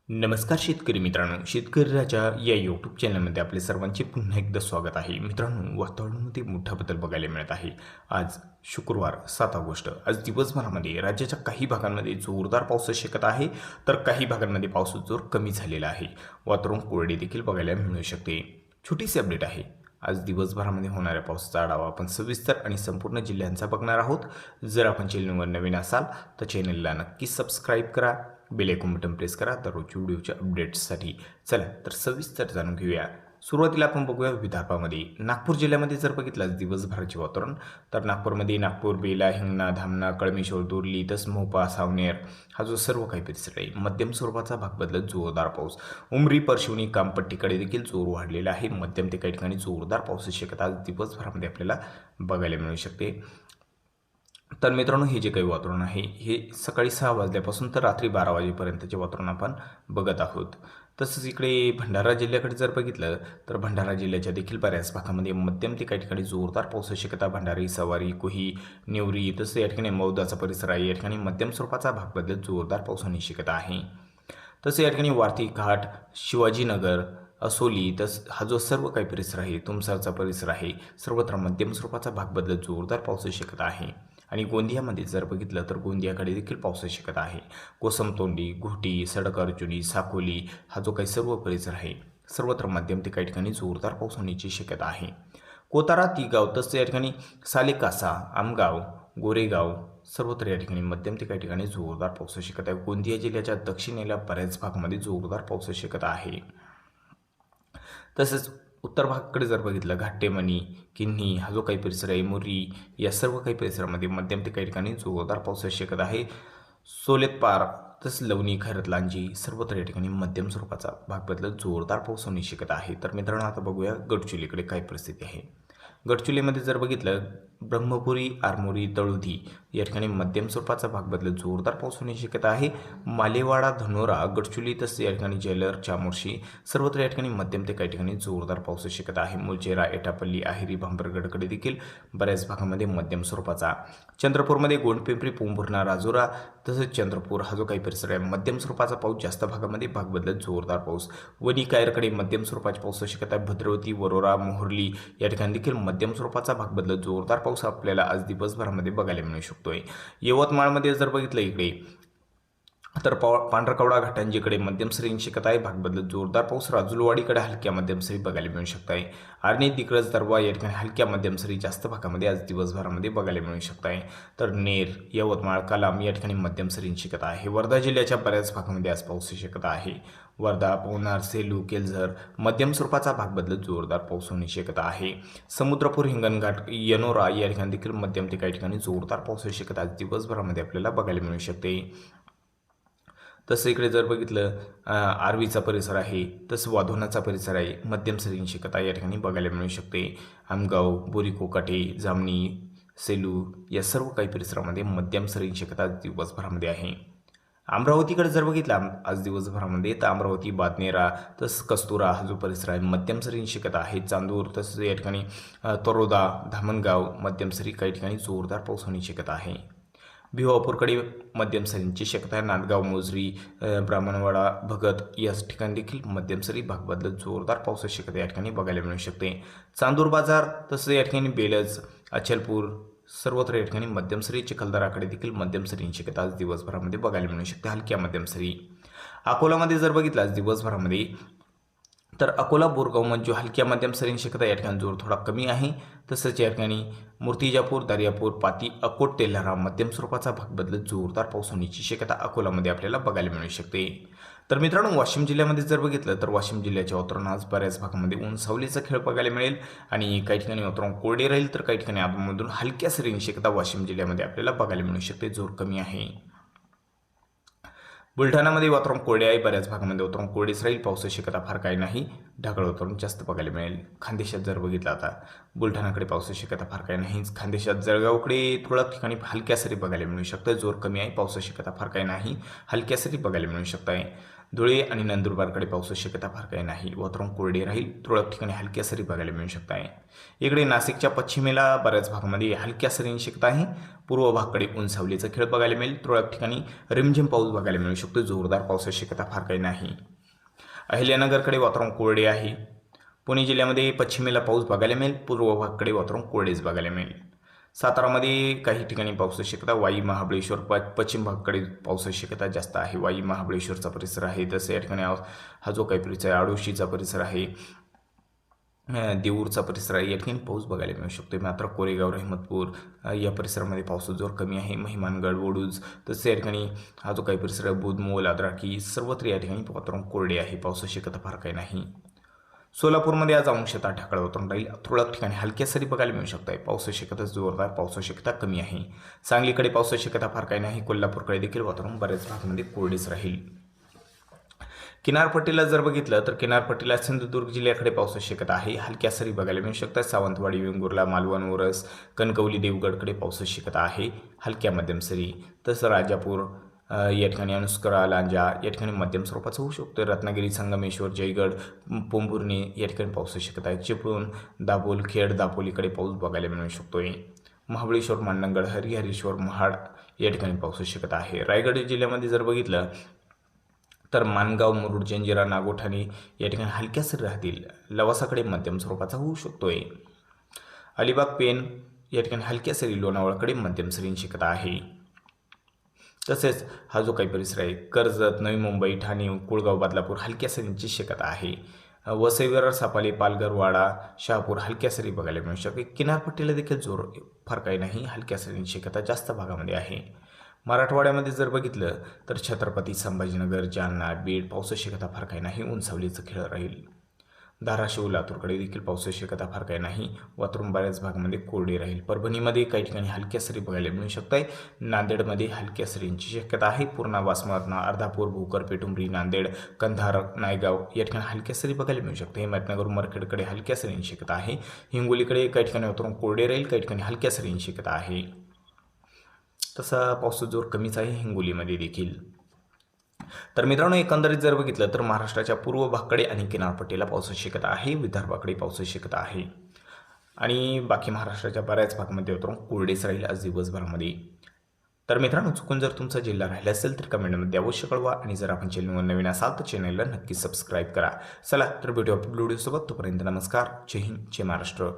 नमस्कार शेतकरी मित्रांनो, शेतकरी राजा या यूट्यूब चॅनलमध्ये आपले सर्वांचे पुन्हा एकदा स्वागत आहे. मित्रांनो, वातावरणामध्ये मोठा बदल बघायला मिळत आहे. आज शुक्रवार 7 ऑगस्ट. आज दिवसभरामध्ये राज्याच्या काही भागांमध्ये जोरदार पाऊस शक्यता आहे, तर काही भागांमध्ये पावसाचा जोर कमी झालेला आहे. वातावरण कोरडे देखील बघायला मिळू शकते. छोटीशी अपडेट आहे. आज दिवसभरामध्ये होणाऱ्या पावसाचा आढावा आपण सविस्तर आणि संपूर्ण जिल्ह्यांचा बघणार आहोत. जर आपण चॅनलवर नवीन असाल तर चॅनलला नक्की सबस्क्राईब करा, बेल आयकॉन बटन प्रेस करा दररोज व्हिडिओच्या अपडेट्ससाठी. चला तर सविस्तर जाणून घेऊया. सुरुवातीला आपण बघूया विदर्भामध्ये. नागपूर जिल्ह्यामध्ये जर बघितलं दिवसभराचे वातावरण, तर नागपूरमध्ये नागपूर, बेला, हिंगणा, धामणा, कळमेश्वर, दुर्ली, मोपा, सावनेर हा जो सर्व काही परिसर आहे, मध्यम स्वरूपाचा भाग बदलत जोरदार पाऊस. उमरी, परशिवनी, कामपट्टीकडे देखील जोर वाढलेला आहे. मध्यम ते काही ठिकाणी जोरदार पावसाची शक्यता आज दिवसभरामध्ये आपल्याला बघायला मिळू शकते. तर मित्रांनो, हे जे काही वातावरण आहे हे सकाळी 6 वाजल्यापासून तर रात्री 12 वाजेपर्यंतचे वातावरण आपण बघत आहोत. तसंच इकडे भंडारा जिल्ह्याकडे जर बघितलं तर भंडारा जिल्ह्याच्या देखील बऱ्याच भागामध्ये मध्यम ते काही ठिकाणी जोरदार पावसाची शक्यता. भंडारी, सवारी, कुही, नेवरी तसं या ठिकाणी मौदाचा परिसर आहे. या ठिकाणी मध्यम स्वरूपाचा भाग बदलत जोरदार पाऊस होण्याची शक्यता आहे. तसं या ठिकाणी वारती घाट, शिवाजीनगर, असोली हा जो सर्व काही परिसर आहे, तुमसरचा परिसर आहे, सर्वत्र मध्यम स्वरूपाचा भाग बदलत जोरदार पावसाची शक्यता आहे. आणि गोंदियामध्ये जर बघितलं तर गोंदियाकडे देखील पावसाची शक्यता आहे. कोसमतोंडी, घोटी, सडक अर्जुनी, साकोली हा जो काही सर्व परिसर आहे, सर्वत्र मध्यम ते काही ठिकाणी जोरदार पाऊस होण्याची शक्यता आहे. कोतारा, तिगाव तसं या ठिकाणी सालेकासा, आमगाव, गोरेगाव सर्वत्र या ठिकाणी मध्यम ते काही ठिकाणी जोरदार पावसाची शक्यता आहे. गोंदिया जिल्ह्याच्या दक्षिणेला बऱ्याच भागामध्ये जोरदार पावसाची शक्यता आहे. तसेच उत्तर भागाकडे जर बघितलं, घाटेमणी, किन्ही हा जो काही परिसर आहे, मुर्री या सर्व काही परिसरामध्ये मध्यम ते काही ठिकाणी जोरदार पावसाची शक्यता आहे. सोलेतपार तसंच लवणी, खैरतलांजी सर्वत्र या ठिकाणी मध्यम स्वरूपाचा भाग बदलत जोरदार पाऊस होण्याची शक्यता आहे. तर मित्रांनो, आता बघूया गडचिरोलीकडे काय परिस्थिती आहे. गडचिरोलीमध्ये जर बघितलं, ब्रह्मपुरी, आरमोरी, तळोधी या ठिकाणी मध्यम स्वरूपाचा भाग बदलत जोरदार पाऊस होण्याची शक्यता आहे. मालेवाडा, धनोरा, गडचिरोली तसंच या ठिकाणी जेलर, चामोर्शी सर्वत्र या ठिकाणी मध्यम ते काही ठिकाणी जोरदार पावसाची शक्यता आहे. मुलचेरा, एटापल्ली, आहिरी, भांबरगडकडे देखील बऱ्याच भागामध्ये मध्यम स्वरूपाचा. चंद्रपूरमध्ये गोंडपिंपरी, पोंभुर्णा, राजुरा तसंच चंद्रपूर हा जो काही परिसर आहे, मध्यम स्वरूपाचा पाऊस. जास्त भागामध्ये भाग बदलत जोरदार पाऊस. वणी, कायरकडे मध्यम स्वरूपाची पावसाची शक्यता आहे. भद्रावती, वरोरा, मोहर्ली या ठिकाणी देखील मध्यम स्वरूपाचा भाग बदलत जोरदार पाऊस आपल्याला आज दिवसभरामध्ये बघायला मिळू शकतोय. यवतमाळमध्ये जर बघितलं इकडे तर पांढरकवडा, घाटांजीकडे मध्यम सरींची शक्यता आहे. भाग बदलत जोरदार पाऊस. राजुलवाडीकडे हलक्या मध्यम सरी बघायला मिळू शकत आहे. आर्णी, दिग्रज, दरवा या ठिकाणी हलक्या मध्यम सरी जास्त भागामध्ये आज दिवसभरामध्ये बघायला मिळू शकत आहे. तर नेर, यवतमाळ, कलाम या ठिकाणी मध्यम सरींची शक्यता आहे. वर्धा जिल्ह्याच्या बऱ्याच भागामध्ये आज पावसाची शक्यता आहे. वर्धा, पवनार, सेलू, केलझर मध्यम स्वरूपाचा भाग बदलत जोरदार पाऊस होण्याची शक्यता आहे. समुद्रपूर, हिंगणघाट, यनोरा या ठिकाणी देखील मध्यम ते काही ठिकाणी जोरदार पावसाची शक्यता आज दिवसभरामध्ये आपल्याला बघायला मिळू शकते. तसं इकडे जर बघितलं, आर्वीचा परिसर आहे, तसं वाधोनाचा परिसर आहे, मध्यम सरींची शक्यता या ठिकाणी बघायला मिळू शकते. आमगाव, बोरी, कोकाटे, जामणी, सेलू या सर्व काही परिसरामध्ये मध्यम सरींची शक्यता दिवसभरामध्ये आहे. अमरावतीकडे जर बघितलं आज दिवसभरामध्ये, तर अमरावती, बादनेरा तसंच कस्तुरा हा जो परिसर आहे, मध्यम सरींची शक्यता आहे. चांदूर तसंच या ठिकाणी तरोदा, धामणगाव मध्यम सरी काही ठिकाणी जोरदार पाऊस होण्याची शक्यता आहे. भिवापूरकडे मध्यम सरींची शक्यता आहे. नांदगाव, मोजरी, ब्राह्मणवाडा, भगत या ठिकाणी देखील मध्यम सरी भाग बदलत जोरदार पावसाची शक्यता या ठिकाणी बघायला मिळू शकते. चांदूर बाजार तसंच या ठिकाणी बेलज, अचलपूर सर्वत्र या ठिकाणी मध्यम सरी. चिखलदराकडे देखील मध्यम सरींची शक्यता आज दिवसभरामध्ये बघायला मिळू शकते, हलक्या मध्यम सरी. अकोलामध्ये जर बघितलं आज दिवसभरामध्ये, तर अकोला, बोरगाव, मंजू हलक्या मध्यम सरींची शक्यता या ठिकाणी जोर थोडा कमी आहे. तसंच या ठिकाणी मूर्तिजापूर, दर्यापूर, पाती, अकोट, तेल्हारा मध्यम स्वरूपाचा भाग बदलत जोरदार पाऊस होण्याची शक्यता अकोलामध्ये आपल्याला बघायला मिळू शकते. तर मित्रांनो, वाशिम जिल्ह्यामध्ये जर बघितलं तर वाशिम जिल्ह्याच्या वातावरण आज बऱ्याच भागामध्ये ऊन सावलीचा खेळ बघायला मिळेल आणि काही ठिकाणी वातावरण कोरडे राहील, तर काही ठिकाणी आतमधून हलक्या सरींची शक्यता वाशिम जिल्ह्यामध्ये आपल्याला बघायला मिळू शकते, जोर कमी आहे. बुलढाणामध्ये वातावरण कोरडे आहे, बऱ्याच भागामध्ये वातावरण कोरडेच राहील, पावसाची शक्यता फार काही नाही, ढगाळ वातावरण जास्त बघायला मिळेल. खानदेशात जर बघितलं आता, बुलढाणाकडे पावसाची शक्यता फार काही नाही. खानदेशात जळगावकडे थोड्या ठिकाणी हलक्या सरी बघायला मिळू शकतं, जोर कमी आहे, पावसाची शक्यता फार काही नाही, हलक्या सरी बघायला मिळू शकत आहे. धुळे आणि नंदुरबारकडे पावसाची शक्यता फार काही नाही. वातावरण कोरडे राहील. तुरळक ठिकाणी हलक्या सरी बघायला मिळू शकत आहे. इकडे नाशिकच्या पश्चिमेला बऱ्याच भागामध्ये हलक्या सरींची शक्यता आहे. पूर्व भागाकडे ऊन सावलीचा खेळ बघायला मिळेल. तुरळक ठिकाणी रिमझिम पाऊस बघायला मिळू शकतो. जोरदार पावसाची शक्यता फार काही नाही. अहिल्यानगरकडे वातावरण कोरडे आहे. पुणे जिल्ह्यामध्ये पश्चिमेला पाऊस बघायला मिळेल. पूर्व भागाकडे वातावरण कोरडेच बघायला मिळेल. सातारामध्ये काही ठिकाणी पावसाची शक्यता. वाई महाबळेश्वर पश्चिम भागाकडे पावसाची शक्यता जास्त आहे. वाई महाबळेश्वरचा परिसर आहे. तसं या ठिकाणी हा जो काही परिसर आहे, आडोशीचा परिसर आहे, देऊरचा परिसर आहे, या ठिकाणी पाऊस बघायला मिळू शकतो. मात्र कोरेगाव, रहमतपूर या परिसरामध्ये पावसाचा जोर कमी आहे. महिमानगड, वडूज तसं या ठिकाणी हा जो काही परिसर आहे, बुधमोल, आद्राकी सर्वत्र या ठिकाणी वातावरण कोरडे आहे. पावसाची शक्यता फार काही नाही. सोलापूरमध्ये आज अंशतः ढगाळ वातावरण राहील. तुरळक ठिकाणी हलक्या सरी बघायला मिळू शकत आहे. पावसाची शक्यता जोरदार, पावसाची शक्यता कमी आहे. सांगलीकडे पावसाची शक्यता फार काही नाही. कोल्हापूरकडे देखील वातावरण बऱ्याच भागामध्ये कोरडेच राहील. किनारपट्टीला जर बघितलं तर किनारपट्टीला सिंधुदुर्ग जिल्ह्याकडे पावसाची शक्यता आहे. हलक्या सरी बघायला मिळू शकतात. सावंतवाडी, वेंगुर्ला, मालवण, ओरस, कणकवली, देवगडकडे पावसाची शक्यता आहे. हलक्या मध्यम सरी. तसं राजापूर या ठिकाणी अनुस्करा, लांजा या ठिकाणी मध्यम स्वरूपाचं होऊ शकतो. रत्नागिरी, संगमेश्वर, जयगड, पोंभुर्णी या ठिकाणी पावसाची शक्यता आहे. चिपळूण, दाभोल, खेड, दापोलीकडे पाऊस बघायला मिळू शकतोय. महाबळेश्वर, मांडणगड, हरिहरेश्वर, महाड या ठिकाणी पावसाची शक्यता आहे. रायगड जिल्ह्यामध्ये जर बघितलं तर माणगाव, मुरुड, जंजिरा, नागोठाणे या ठिकाणी हलक्या सरी राहतील. लवासाकडे मध्यम स्वरूपाचा होऊ शकतोय. अलिबाग, पेन या ठिकाणी हलक्या सरी. लोणावळाकडे मध्यम सरींची शक्यता आहे. तसेच हा जो काही परिसर आहे, कर्जत, नवी मुंबई, ठाणे, कुळगाव, बदलापूर हलक्या सरींची शक्यता आहे. वसई, विरार, सापाली, पालघर, वाडा, शहापूर हलक्या सरी बघायला मिळू शकते. किनारपट्टीला देखील जोर फार काही नाही. हलक्या सरींची शक्यता जास्त भागामध्ये आहे. मराठवाड्यामध्ये जर बघितलं तर छत्रपती संभाजीनगर, जालना, बीड पावसाची शक्यता फार काही नाही. ऊन सावलीचा खेळ राहील. धाराशिव, लातूरकडे देखील पावसाची शक्यता फार काही नाही. वातावरण बऱ्याच भागामध्ये कोरडे राहील. परभणीमध्ये काही ठिकाणी हलक्या सरी बघायला मिळू शकत आहे. नांदेडमध्ये हलक्या सरींची शक्यता आहे. पूर्णा, वासमार्ना, अर्धापूर, भोकर, पेटुंबरी, नांदेड, कंधार, नायगाव या ठिकाणी हलक्या सरी बघायला मिळू शकते. हिमायतनगर, उमरखेडकडे हलक्या सरींची शक्यता आहे. हिंगोलीकडे काही ठिकाणी वातावरण कोरडे राहील. काही ठिकाणी हलक्या सरींची शक्यता आहे. तसा पावसाचा जोर कमीच आहे हिंगोलीमध्ये देखील. तर मित्रांनो, एकंदरीत जर बघितलं तर महाराष्ट्राच्या पूर्व भागाकडे आणि किनारपट्टीला पावसाची शक्यता आहे. विदर्भाकडे पावसाची शक्यता आहे. आणि बाकी महाराष्ट्राच्या बऱ्याच भागामध्ये वातावरण कोरडेच राहील आज दिवसभरामध्ये. तर मित्रांनो, चुकून जर तुमचा जिल्हा राहिला असेल तर कमेंटमध्ये अवश्य कळवा. आणि जर आपण चॅनलवर नवीन असाल तर चॅनलला नक्की सबस्क्राईब करा. चला तर भेटूया व्हिडिओसोबत. तोपर्यंत नमस्कार. जय हिंद, जय महाराष्ट्र.